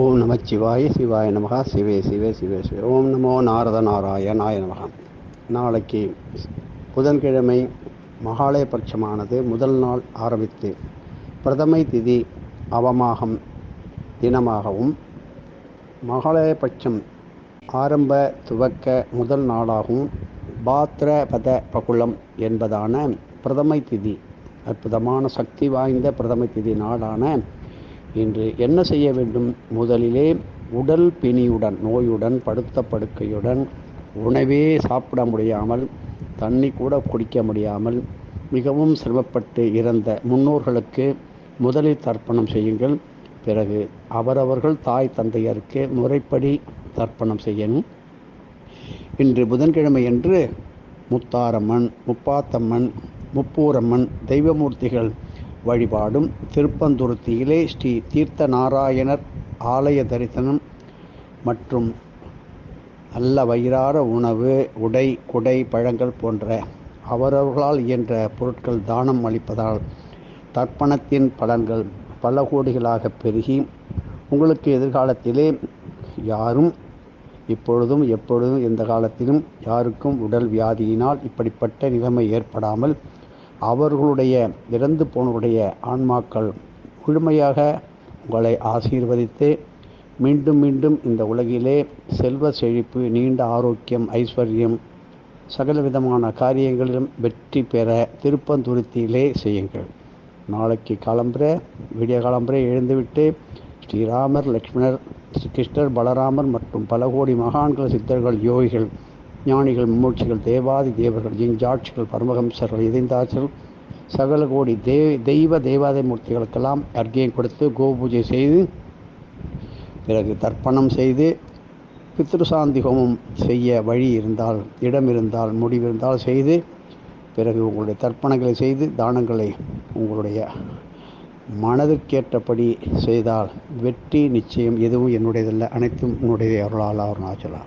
ஓம் நமச்சிவாய சிவாய நமகா சிவே சிவே சிவே சிவே. ஓம் நமோ நாரத நாராயணாய நமகா. நாளைக்கு புதன்கிழமை மகாலயபட்சமானது முதல் நாள் ஆரம்பித்து பிரதமை திதி அவமாகம் தினமாகவும் மகாலயபட்சம் ஆரம்ப துவக்க முதல் நாளாகவும் பாத்ரபத பகுலம் என்பதான பிரதமை திதி அற்புதமான சக்தி வாய்ந்த பிரதமை திதி நாளான இன்று என்ன செய்ய வேண்டும்? முதலிலே உடல் பிணியுடன், நோயுடன், படுத்த படுக்கையுடன், உணவே சாப்பிட முடியாமல், தண்ணி கூட குடிக்க முடியாமல் மிகவும் சிரமப்பட்டு இறந்த முன்னோர்களுக்கு முதலில் தர்ப்பணம் செய்யுங்கள். பிறகு அவரவர்கள் தாய் தந்தையருக்கு முறைப்படி தர்ப்பணம் செய்யணும். இன்று புதன்கிழமை என்று முத்தாரம்மன், முப்பாத்தம்மன், முப்பூரம்மன் தெய்வமூர்த்திகள் வழிபாடும், திருப்பந்துருத்தியிலே ஸ்ரீ தீர்த்த நாராயணர் ஆலய தரிசனம் மற்றும் நல்ல வயிறார உணவு, உடை, குடை, பழங்கள் போன்ற அவரவர்களால் இயன்ற பொருட்கள் தானம் அளிப்பதால் தர்ப்பணத்தின் பலன்கள் பல கோடிகளாக பெருகி உங்களுக்கு எதிர்காலத்திலே யாரும் இப்பொழுதும் எப்பொழுதும் எந்த காலத்திலும் யாருக்கும் உடல் வியாதியினால் இப்படிப்பட்ட நிலைமை ஏற்படாமல் அவர்களுடைய இறந்து போனவருடைய ஆன்மாக்கள் முழுமையாக உங்களை ஆசீர்வதித்து மீண்டும் மீண்டும் இந்த உலகிலே செல்வ செழிப்பு, நீண்ட ஆரோக்கியம், ஐஸ்வர்யம், சகல விதமான காரியங்களிலும் வெற்றி பெற திருப்பந்துருத்தியிலே செய்யுங்கள். நாளைக்கு விடிய காலம்பரை எழுந்துவிட்டு ஸ்ரீராமர், லக்ஷ்மணர், ஸ்ரீ கிருஷ்ணர், பலராமர் மற்றும் பல கோடி மகான்கள், சித்தர்கள், யோகிகள், ஞானிகள், மும்மூர்த்திகள், தேவாதி தேவர்கள், ஜிஞ்சாட்சிகள், பரமஹம்சர்கள், இதந்தாச்சர்கள், சகல கோடி தேவாதி மூர்த்திகளுக்கெல்லாம் அர்க்கியம் கொடுத்து கோபூஜை செய்து பிறகு தர்ப்பணம் செய்து பித்ருசாந்தி ஹோமம் செய்ய வழி இருந்தால், இடம் இருந்தால், முடிவிருந்தால் செய்து பிறகு உங்களுடைய தர்ப்பணங்களை செய்து தானங்களை உங்களுடைய மனதிற்கேற்றபடி செய்தால் வெற்றி நிச்சயம். எதுவும் என்னுடையதல்ல, அனைத்தும் உன்னுடைய அருளால் அருணாச்சலா.